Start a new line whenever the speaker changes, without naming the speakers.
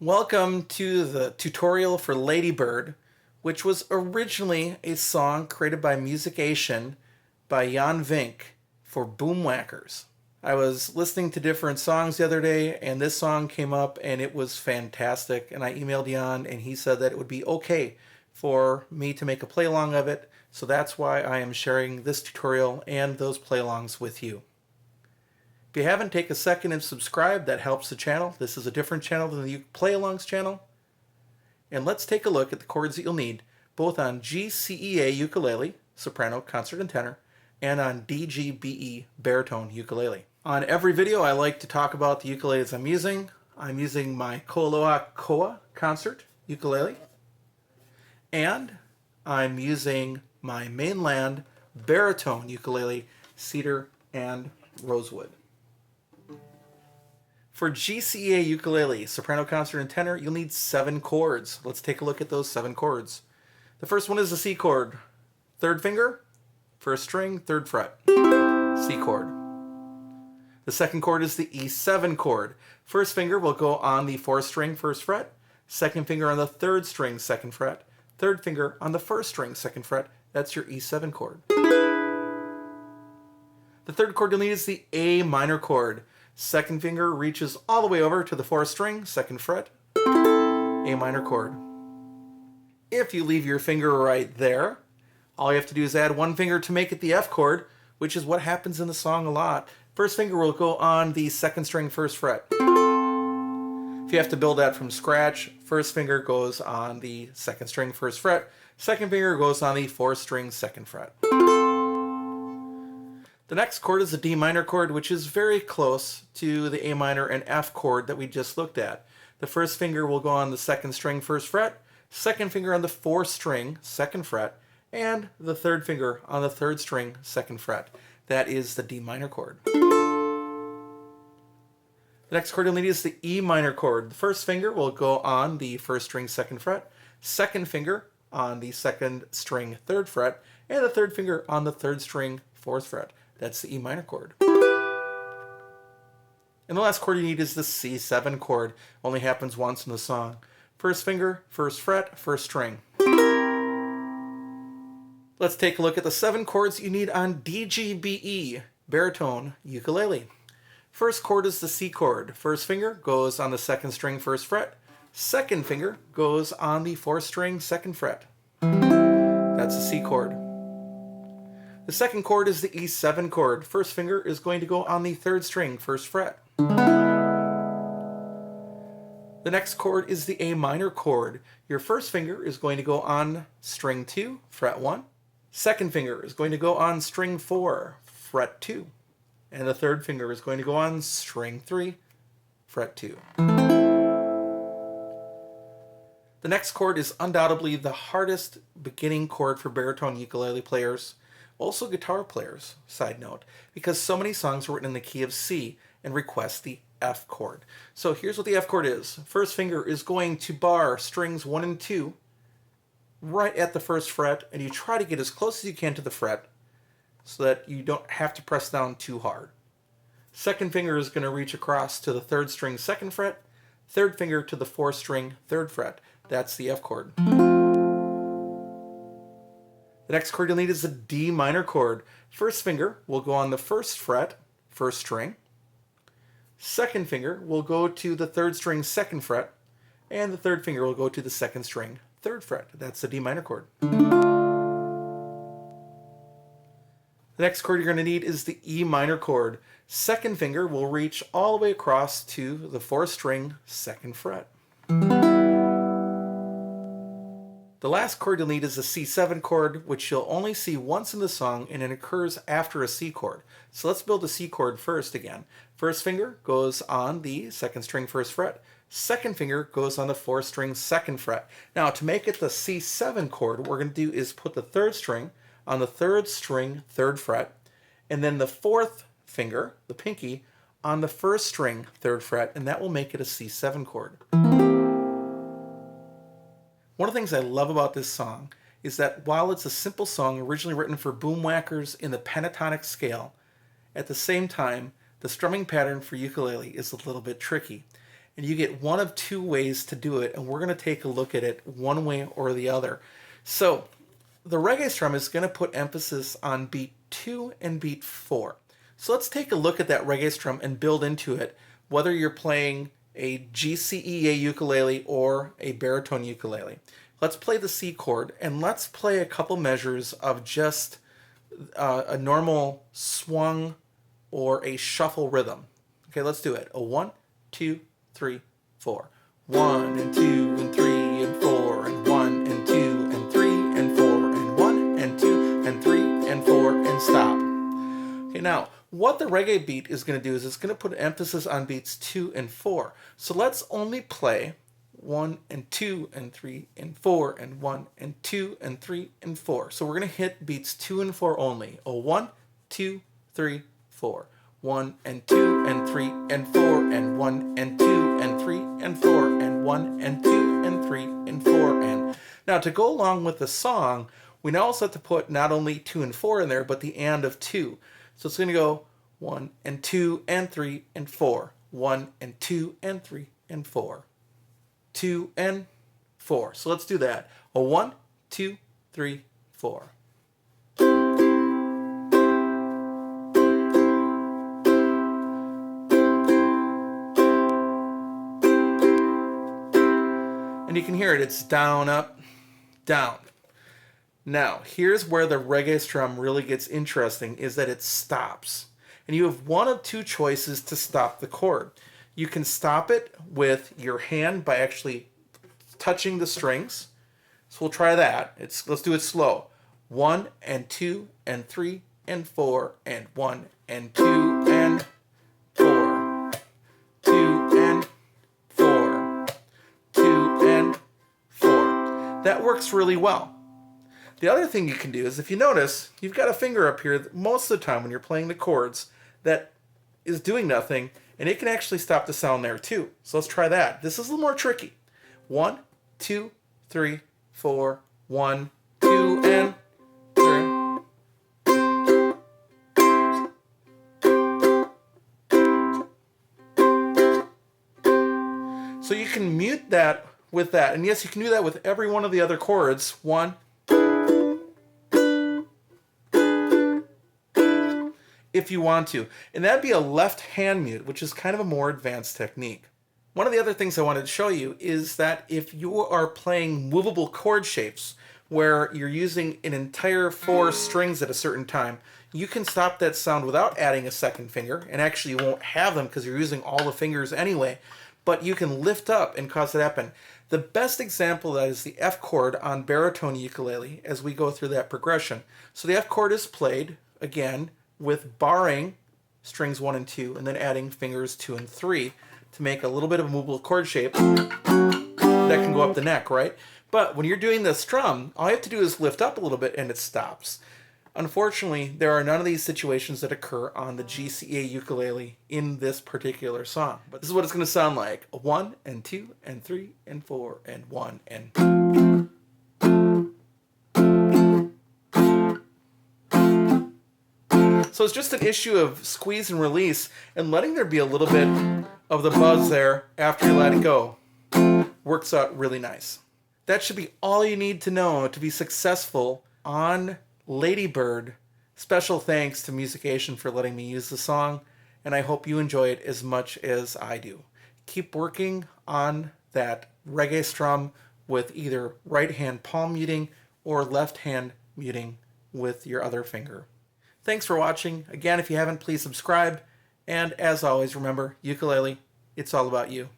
Welcome to the tutorial for Ladybird, which was originally a song created by Musication by Jan Vink for Boomwhackers. I was listening to different songs the other day and this song came up and it was fantastic, and I emailed Jan and he said that it would be okay for me to make a play-along of it, so that's why I am sharing this tutorial and those play-alongs with you. If you haven't, take a second and subscribe. That helps the channel. This is a different channel than the play-alongs channel. And let's take a look at the chords that you'll need, both on GCEA ukulele, soprano, concert, and tenor, and on DGBE baritone ukulele. On every video, I like to talk about the ukuleles I'm using. I'm using my Koloa Koa concert ukulele, and I'm using my mainland baritone ukulele, cedar and rosewood. For GCEA ukulele, soprano, concert, and tenor, you'll need 7 chords. Let's take a look at those 7 chords. The first one is the C chord. 3rd finger, 1st string, 3rd fret. C chord. The 2nd chord is the E7 chord. 1st finger will go on the 4th string, 1st fret. 2nd finger on the 3rd string, 2nd fret. 3rd finger on the 1st string, 2nd fret. That's your E7 chord. The 3rd chord you'll need is the A minor chord. 2nd finger reaches all the way over to the 4th string, 2nd fret, A minor chord. If you leave your finger right there, all you have to do is add 1 finger to make it the F chord, which is what happens in the song a lot. 1st finger will go on the 2nd string, 1st fret. If you have to build that from scratch, 1st finger goes on the 2nd string, 1st fret. 2nd finger goes on the 4th string, 2nd fret. The next chord is the D minor chord, which is very close to the A minor and F chord that we just looked at. The 1st finger will go on the 2nd string, 1st fret, 2nd finger on the 4th string, 2nd fret, and the 3rd finger on the 3rd string, 2nd fret. That is the D minor chord. The next chord you'll need is the E minor chord. The 1st finger will go on the 1st string, 2nd fret, 2nd finger on the 2nd string, 3rd fret, and the 3rd finger on the 3rd string, 4th fret. That's the E minor chord. And the last chord you need is the C7 chord. Only happens once in the song. 1st finger, 1st fret, 1st string. Let's take a look at the 7 chords you need on DGBE baritone ukulele. 1st chord is the C chord. 1st finger goes on the 2nd string, 1st fret. 2nd finger goes on the 4th string, 2nd fret. That's the C chord. The 2nd chord is the E7 chord. 1st finger is going to go on the 3rd string, 1st fret. The next chord is the A minor chord. Your 1st finger is going to go on string 2, fret 1. 2nd finger is going to go on string 4, fret 2. And the 3rd finger is going to go on string 3, fret 2. The next chord is undoubtedly the hardest beginning chord for baritone ukulele players. Also guitar players, side note, because so many songs are written in the key of C and request the F chord. So here's what the F chord is. 1st finger is going to bar strings 1 and 2 right at the 1st fret, and you try to get as close as you can to the fret so that you don't have to press down too hard. 2nd finger is going to reach across to the 3rd string, 2nd fret. 3rd finger to the 4th string, 3rd fret. That's the F chord. The next chord you'll need is the D minor chord. 1st finger will go on the 1st fret, 1st string. 2nd finger will go to the 3rd string, 2nd fret. And the 3rd finger will go to the 2nd string, 3rd fret. That's the D minor chord. The next chord you're going to need is the E minor chord. 2nd finger will reach all the way across to the 4th string, 2nd fret. The last chord you'll need is the C7 chord, which you'll only see once in the song, and it occurs after a C chord. So let's build a C chord first again. 1st finger goes on the 2nd string, 1st fret. 2nd finger goes on the 4th string, 2nd fret. Now to make it the C7 chord, what we're going to do is put the 3rd string on the 3rd string, 3rd fret, and then the 4th finger, the pinky, on the 1st string, 3rd fret, and that will make it a C7 chord. One of the things I love about this song is that while it's a simple song originally written for boomwhackers in the pentatonic scale, at the same time, the strumming pattern for ukulele is a little bit tricky. and you get one of two ways to do it, and we're going to take a look at it one way or the other. So the reggae strum is going to put emphasis on beat 2 and beat 4. So let's take a look at that reggae strum and build into it, whether you're playing a GCEA ukulele or a baritone ukulele. Let's play the C chord, and let's play a couple measures of just a normal swung or a shuffle rhythm. Okay, let's do it. A 1, 2, 3, 4. 1 and 2 and 3 and 4 and 1 and 2 and 3 and 4 and 1 and 2 and 3 and 4 and stop. Okay, now what the reggae beat is going to do is it's going to put emphasis on beats 2 and 4. So let's only play 1 and 2 and 3 and 4 and 1 and 2 and 3 and 4. So we're going to hit beats 2 and 4 only. A 1, 2, 3, 4. 1 and 2 and 3 and 4 and 1 and 2 and 3 and 4 and 1 and 2 and 3 and 4 and. Now to go along with the song, we now also have to put not only 2 and 4 in there, but the and of 2. So it's going to go 1 and 2 and 3 and 4. 1 and 2 and 3 and 4. 2 and 4. So let's do that. A 1, 2, 3, 4. And you can hear it. It's down, up, down. Now, here's where the reggae strum really gets interesting, is that it stops. And you have one of two choices to stop the chord. You can stop it with your hand by actually touching the strings. So we'll try that. Let's do it slow. 1 and 2 and 3 and 4 and 1 and 2 and 4. 2 and 4. 2 and 4. That works really well. The other thing you can do is, if you notice, you've got a finger up here most of the time when you're playing the chords that is doing nothing, and it can actually stop the sound there too. So let's try that. This is a little more tricky. 1, 2, 3, 4, 1, 2, and 3. So you can mute that with that. And yes, you can do that with every one of the other chords. 1, if you want to. And that'd be a left hand mute, which is kind of a more advanced technique. One of the other things I wanted to show you is that if you are playing movable chord shapes where you're using an entire 4 strings at a certain time, you can stop that sound without adding a second finger, and actually you won't have them because you're using all the fingers anyway, but you can lift up and cause it to happen. The best example of that is the F chord on baritone ukulele as we go through that progression. So the F chord is played, again, with barring strings 1 and 2 and then adding fingers 2 and 3 to make a little bit of a movable chord shape that can go up the neck, right? But when you're doing the strum, all you have to do is lift up a little bit and it stops. Unfortunately, there are none of these situations that occur on the GCEA ukulele in this particular song. But this is what it's going to sound like. A 1 and 2 and 3 and 4 and 1 and... So it's just an issue of squeeze and release and letting there be a little bit of the buzz there after you let it go. Works out really nice. That should be all you need to know to be successful on Ladybird. Special thanks to Musication for letting me use the song, and I hope you enjoy it as much as I do. Keep working on that reggae strum with either right hand palm muting or left hand muting with your other finger. Thanks for watching. Again, if you haven't, please subscribe. And as always, remember, ukulele, it's all about you.